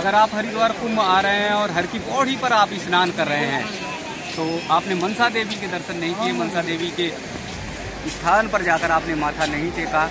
अगर आप हरिद्वार कुंभ आ रहे हैं और हर की पौड़ी पर आप स्नान कर रहे हैं तो आपने मनसा देवी के दर्शन नहीं किए, मनसा देवी के स्थान पर जाकर आपने माथा नहीं टेका,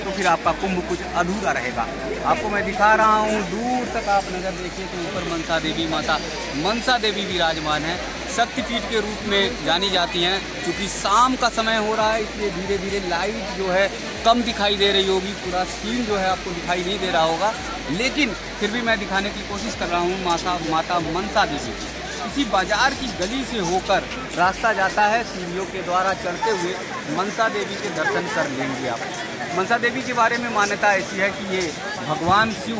तो फिर आपका कुंभ कुछ अधूरा रहेगा। आपको मैं दिखा रहा हूँ, दूर तक आप नज़र देखिए तो ऊपर मनसा देवी माता मनसा देवी विराजमान है। शक्तिपीठ के रूप में जानी जाती हैं। क्योंकि शाम का समय हो रहा है इसलिए धीरे धीरे लाइट जो है कम दिखाई दे रही होगी, पूरा सीन जो है आपको दिखाई नहीं दे रहा होगा, लेकिन फिर भी मैं दिखाने की कोशिश कर रहा हूँ। माता मनसा देवी इसी बाजार की गली से होकर रास्ता जाता है, सीढ़ियों के द्वारा चढ़ते हुए मनसा देवी के दर्शन कर लेंगे आप। मनसा देवी के बारे में मान्यता ऐसी है कि ये भगवान शिव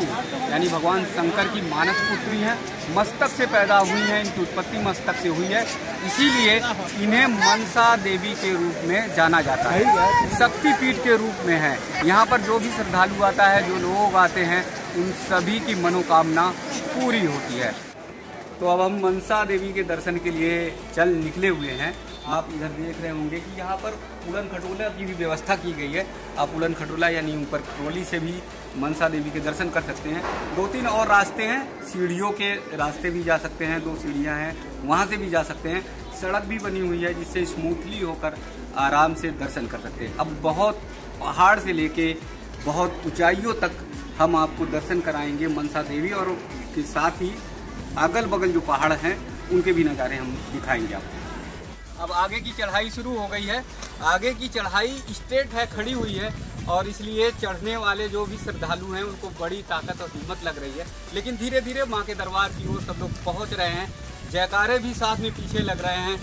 यानी भगवान शंकर की मानस पुत्री हैं, मस्तक से पैदा हुई हैं, इनकी उत्पत्ति मस्तक से हुई है, इसीलिए इन्हें मनसा देवी के रूप में जाना जाता है। शक्तिपीठ के रूप में है। यहाँ पर जो भी श्रद्धालु आता है, जो लोग आते हैं, उन सभी की मनोकामना पूरी होती है। तो अब हम मनसा देवी के दर्शन के लिए चल निकले हुए हैं। आप इधर देख रहे होंगे कि यहाँ पर उड़न खटोला की भी व्यवस्था की गई है। आप उड़न खटोला यानी ऊपर ट्रॉली से भी मनसा देवी के दर्शन कर सकते हैं। 2-3 और रास्ते हैं, सीढ़ियों के रास्ते भी जा सकते हैं, 2 सीढ़ियाँ हैं, वहाँ से भी जा सकते हैं। सड़क भी बनी हुई है जिससे स्मूथली होकर आराम से दर्शन कर सकते हैं। अब बहुत पहाड़ से लेके बहुत ऊंचाइयों तक हम आपको दर्शन कराएंगे मनसा देवी, और के साथ ही अगल बगल जो पहाड़ हैं उनके भी नज़ारे हम दिखाएंगे आपको। अब आगे की चढ़ाई शुरू हो गई है। आगे की चढ़ाई स्ट्रेट है, खड़ी हुई है, और इसलिए चढ़ने वाले जो भी श्रद्धालु हैं उनको बड़ी ताकत और हिम्मत लग रही है। लेकिन धीरे धीरे माँ के दरबार की ओर सब लोग पहुँच रहे हैं। जयकारे भी साथ में पीछे लग रहे हैं।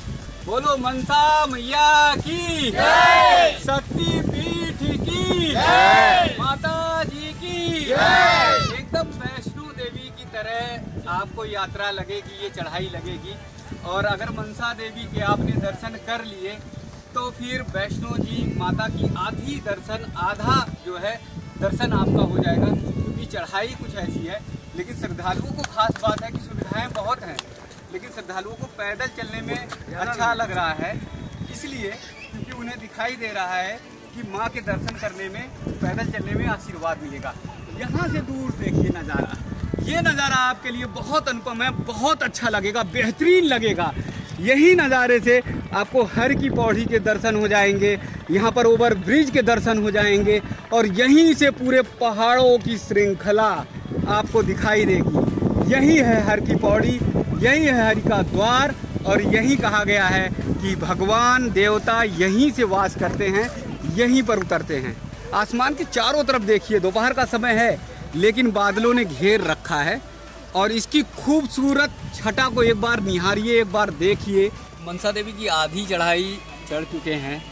बोलो मनसा मैया की जय, शक्तिपीठ की जय, माता जी की जय। एकदम वैष्णो देवी की तरह आपको यात्रा लगेगी, ये चढ़ाई लगेगी। और अगर मनसा देवी के आपने दर्शन कर लिए तो फिर वैष्णो जी माता की आधा जो है दर्शन आपका हो जाएगा। क्योंकि चढ़ाई कुछ ऐसी है, लेकिन श्रद्धालुओं को खास बात है कि सुविधाएं बहुत हैं, लेकिन श्रद्धालुओं को पैदल चलने में अच्छा लग रहा है, इसलिए क्योंकि उन्हें दिखाई दे रहा है कि माँ के दर्शन करने में, पैदल चलने में आशीर्वाद मिलेगा। यहाँ से दूर देखिए नज़ारा, ये नज़ारा आपके लिए बहुत अनुपम है, बहुत अच्छा लगेगा, बेहतरीन लगेगा। यही नज़ारे से आपको हर की पौड़ी के दर्शन हो जाएंगे, यहाँ पर ओवर ब्रिज के दर्शन हो जाएंगे, और यहीं से पूरे पहाड़ों की श्रृंखला आपको दिखाई देगी। यही है हर की पौड़ी, यही है हरि का द्वार, और यही कहा गया है कि भगवान देवता यहीं से वास करते हैं, यहीं पर उतरते हैं। आसमान के चारों तरफ देखिए, दोपहर का समय है लेकिन बादलों ने घेर रखा है, और इसकी खूबसूरत छटा को एक बार निहारिए, एक बार देखिए। मनसा देवी की आधी चढ़ाई चढ़ चुके हैं,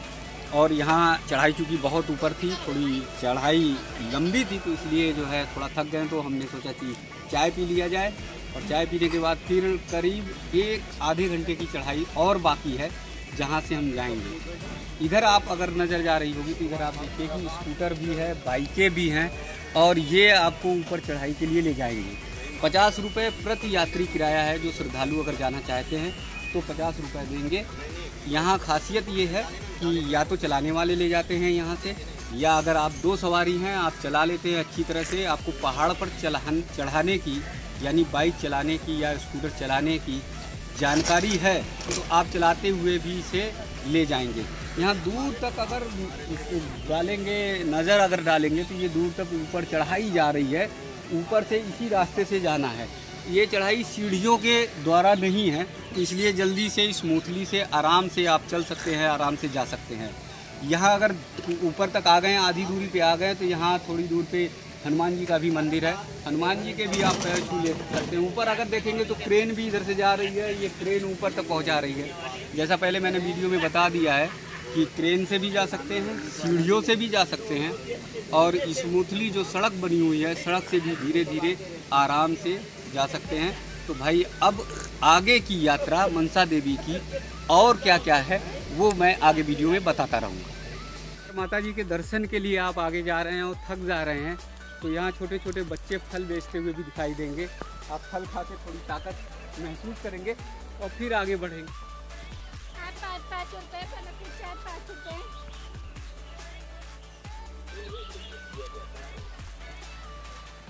और यहाँ चढ़ाई चूँकि बहुत ऊपर थी, थोड़ी चढ़ाई लंबी थी, तो इसलिए जो है थोड़ा थक गए, तो हमने सोचा कि चाय पी लिया जाए। और चाय पीने के बाद फिर करीब 1-आधे घंटे की चढ़ाई और बाकी है, जहाँ से हम जाएंगे। इधर आप अगर नज़र जा रही होगी तो इधर आप देखिए कि स्कूटर भी है, बाइकें भी हैं, और ये आपको ऊपर चढ़ाई के लिए ले जाएंगे। 50 रुपये प्रति यात्री किराया है। जो श्रद्धालु अगर जाना चाहते हैं तो 50 रुपये देंगे। यहाँ खासियत ये है कि या तो चलाने वाले ले जाते हैं यहाँ से, या अगर आप 2 सवारी हैं, आप चला लेते हैं अच्छी तरह से, आपको पहाड़ पर चढ़ाने की यानी बाइक चलाने की या स्कूटर चलाने की जानकारी है तो आप चलाते हुए भी इसे ले जाएंगे। यहाँ दूर तक अगर डालेंगे, नज़र अगर डालेंगे तो ये दूर तक ऊपर चढ़ाई जा रही है, ऊपर से इसी रास्ते से जाना है। ये चढ़ाई सीढ़ियों के द्वारा नहीं है, इसलिए जल्दी से स्मूथली से आराम से आप चल सकते हैं, आराम से जा सकते हैं। यहाँ अगर ऊपर तक आ गए, आधी दूरी पे आ गए, तो यहाँ थोड़ी दूर पे हनुमान जी का भी मंदिर है, हनुमान जी के भी आप पैर छू ले सकते हैं। ऊपर अगर देखेंगे तो क्रेन भी इधर से जा रही है, ये क्रेन ऊपर तक पहुँचा रही है। जैसा पहले मैंने वीडियो में बता दिया है कि क्रेन से भी जा सकते हैं, सीढ़ियों से भी जा सकते हैं, और स्मूथली जो सड़क बनी हुई है, सड़क से भी धीरे धीरे आराम से जा सकते हैं। तो भाई अब आगे की यात्रा मनसा देवी की और क्या क्या है वो मैं आगे वीडियो में बताता रहूँगा। माता जी के दर्शन के लिए आप आगे जा रहे हैं और थक जा रहे हैं तो यहाँ छोटे छोटे बच्चे फल बेचते हुए भी दिखाई देंगे। आप फल खा के थोड़ी ताकत महसूस करेंगे और फिर आगे बढ़ेंगे। 5 रुपए, 5 रुपए।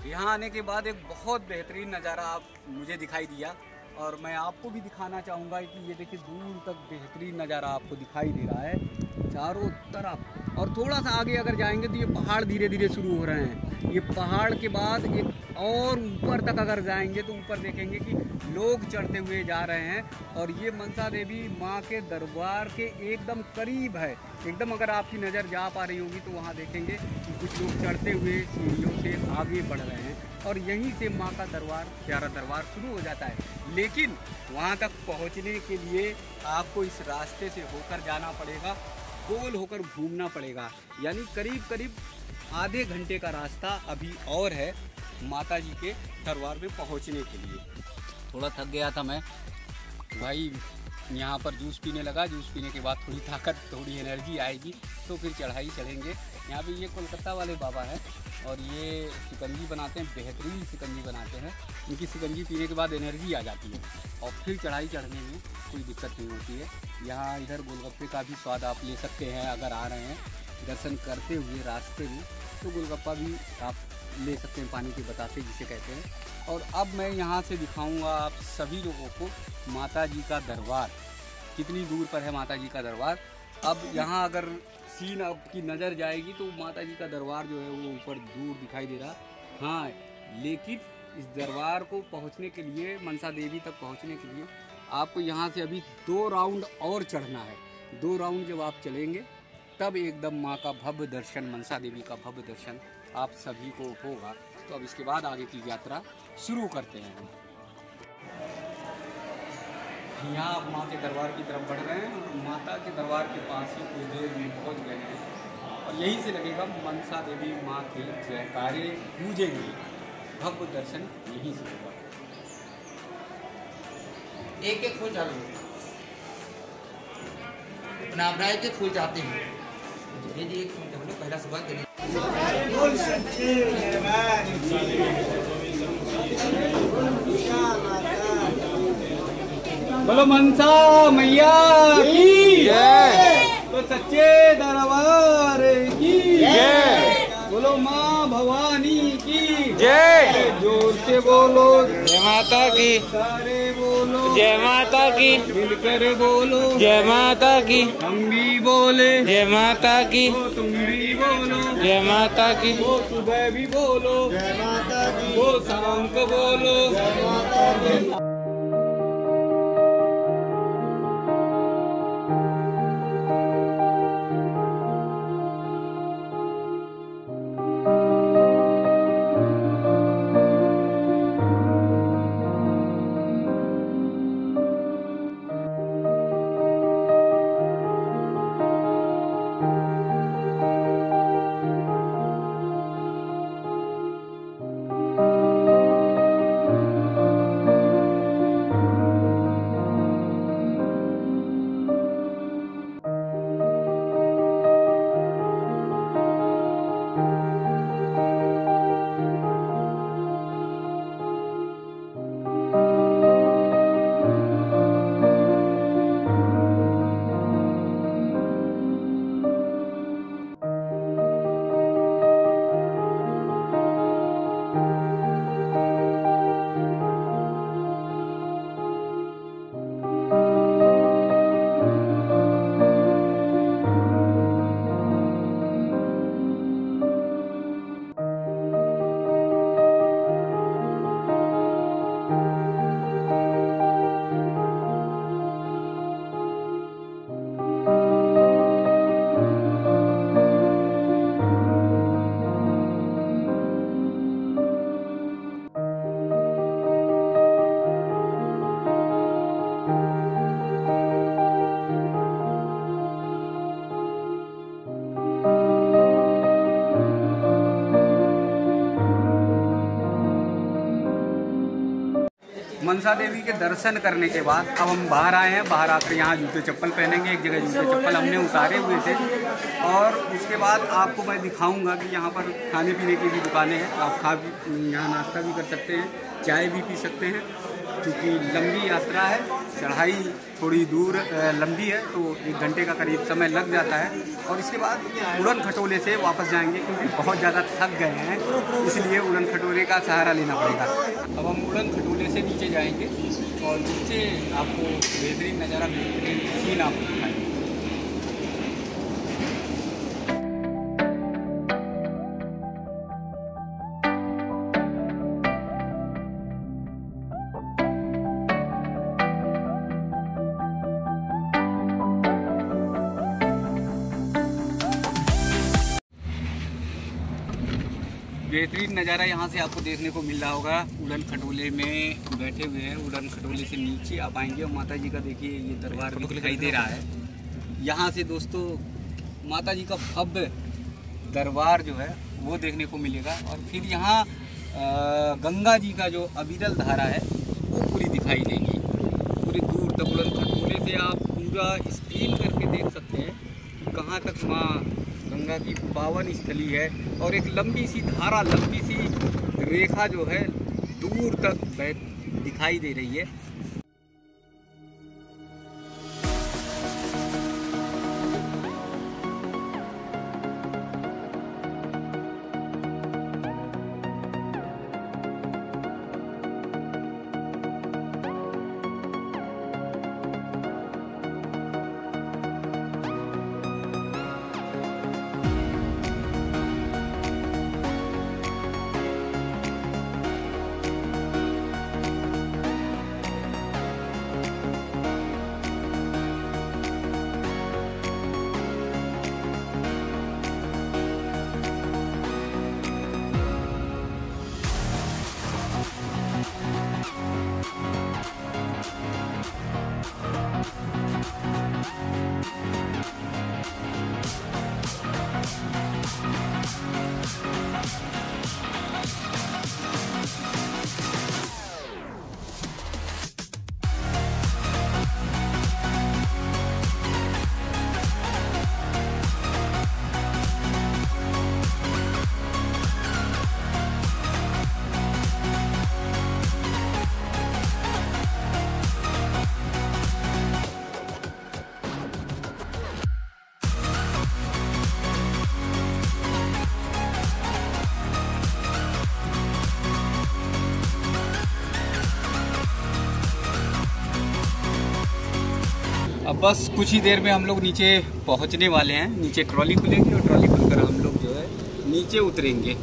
यहाँ आने के बाद एक बहुत बेहतरीन नज़ारा आप मुझे दिखाई दिया और मैं आपको भी दिखाना चाहूँगा कि ये देखिए दूर तक बेहतरीन नज़ारा आपको दिखाई दे रहा है चारों तरफ। और थोड़ा सा आगे अगर जाएंगे तो ये पहाड़ धीरे धीरे शुरू हो रहे हैं। ये पहाड़ के बाद एक और ऊपर तक अगर जाएंगे तो ऊपर देखेंगे कि लोग चढ़ते हुए जा रहे हैं। और ये मनसा देवी माँ के दरबार के एकदम करीब है। एकदम अगर आपकी नज़र जा पा रही होगी तो वहाँ देखेंगे कि कुछ लोग चढ़ते हुए सीढ़ियों से आगे बढ़ रहे हैं और यहीं से माँ का दरबार, प्यारा दरबार शुरू हो जाता है। लेकिन वहाँ तक पहुँचने के लिए आपको इस रास्ते से होकर जाना पड़ेगा, गोल होकर घूमना पड़ेगा। यानी करीब करीब आधे घंटे का रास्ता अभी और है माता जी के दरबार में पहुँचने के लिए। थोड़ा थक गया था मैं भाई, यहाँ पर जूस पीने लगा। जूस पीने के बाद थोड़ी ताकत, थोड़ी एनर्जी आएगी तो फिर चढ़ाई चढ़ेंगे। यहाँ पे ये कोलकाता वाले बाबा हैं और ये शिकंजी बनाते हैं, बेहतरीन शिकंजी बनाते हैं। इनकी शिकंजी पीने के बाद एनर्जी आ जाती है और फिर चढ़ाई चढ़ने में कोई दिक्कत नहीं होती है। यहाँ इधर गोलगप्पे का भी स्वाद आप ले सकते हैं। अगर आ रहे हैं दर्शन करते हुए रास्ते में तो गोलगप्पा भी आप ले सकते हैं, पानी के बतासे जिसे कहते हैं। और अब मैं यहाँ से दिखाऊंगा आप सभी लोगों को माता जी का दरबार, कितनी दूर पर है माता जी का दरबार। अब यहाँ अगर सीन आपकी नज़र जाएगी तो माता जी का दरबार जो है वो ऊपर दूर दिखाई दे रहा। हाँ, लेकिन इस दरबार को पहुँचने के लिए, मनसा देवी तक पहुँचने के लिए आपको यहाँ से अभी 2 राउंड और चढ़ना है। 2 राउंड जब आप चलेंगे तब एकदम माँ का भव्य दर्शन, मनसा देवी का भव्य दर्शन आप सभी को होगा। तो अब इसके बाद आगे की यात्रा शुरू करते हैं। यहाँ आप माँ के दरबार की तरफ बढ़ रहे हैं। माता के दरबार के पास ही कुछ देर में पहुँच गए हैं और यहीं से लगेगा मनसा देवी माँ के जयकारे गूंजेंगे। भव्य दर्शन यहीं से होगा। एक एक फूल चालू अपना अपना एक फूल चाहते हैं। जी एक मिनट हमने पहला सवाल करिए। बोलो मनसा मैया की जय, तो सच्चे दरबार की जय, बोलो माँ भवानी की जय। जोर से बोलो जय माता की, सारे बोलो जय माता की, मिलकर बोलो जय माता की, हम भी बोले जय माता की, वो तुम भी बोलो जय माता की, वो सुबह भी बोलो जय माता की, वो शाम को बोलो जय माता की। मनसा देवी के दर्शन करने के बाद अब हम बाहर आए हैं। बाहर आकर यहाँ जूते चप्पल पहनेंगे। एक जगह जूते चप्पल हमने उतारे हुए थे और उसके बाद आपको मैं दिखाऊंगा कि यहाँ पर खाने पीने की भी दुकानें हैं। आप यहाँ नाश्ता भी कर सकते हैं, चाय भी पी सकते हैं क्योंकि लंबी यात्रा है, चढ़ाई थोड़ी दूर लंबी है, तो 1 घंटे का करीब समय लग जाता है। और इसके बाद उड़न खटोले से वापस जाएंगे, क्योंकि बहुत ज़्यादा थक गए हैं, इसलिए उड़न खटोले का सहारा लेना पड़ेगा। अब हम उड़न खटोले से नीचे जाएंगे और नीचे आपको बेहतरीन नज़ारा, बेहतरीन सीन आपको दिखाएंगे। बेहतरीन नज़ारा यहाँ से आपको देखने को मिल रहा होगा। उड़न खटोले में बैठे हुए हैं, उड़न खटोले से नीचे आप आएंगे और माता जी का देखिए ये दरबार भी दिखाई दे रहा है। यहाँ से दोस्तों माता जी का भव्य दरबार जो है वो देखने को मिलेगा। और फिर यहाँ गंगा जी का जो अविरल धारा है वो पूरी दिखाई देगी, पूरी दूर तक। उड़न खटोले से आप पूरा स्क्रीन करके देख सकते हैं कि कहाँ तक माँ गंगा की पावन स्थली है। और एक लंबी सी धारा, लंबी सी रेखा जो है दूर तक दिखाई दे रही है। अब बस कुछ ही देर में हम लोग नीचे पहुंचने वाले हैं। नीचे ट्रॉली खुलेगी और ट्रॉली खुलकर हम लोग जो है नीचे उतरेंगे।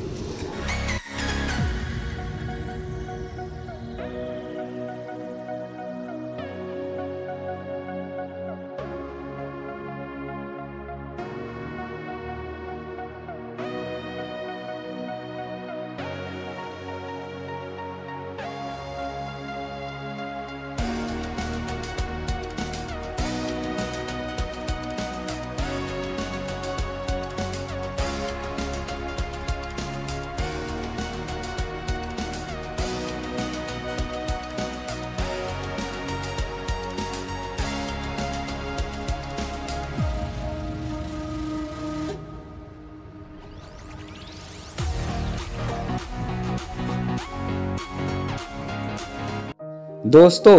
दोस्तों,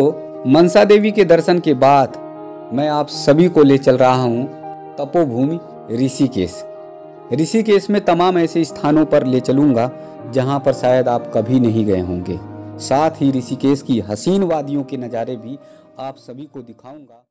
मनसा देवी के दर्शन के बाद मैं आप सभी को ले चल रहा हूँ तपोभूमि ऋषिकेश। ऋषिकेश में तमाम ऐसे स्थानों पर ले चलूँगा जहाँ पर शायद आप कभी नहीं गए होंगे। साथ ही ऋषिकेश की हसीन वादियों के नज़ारे भी आप सभी को दिखाऊंगा।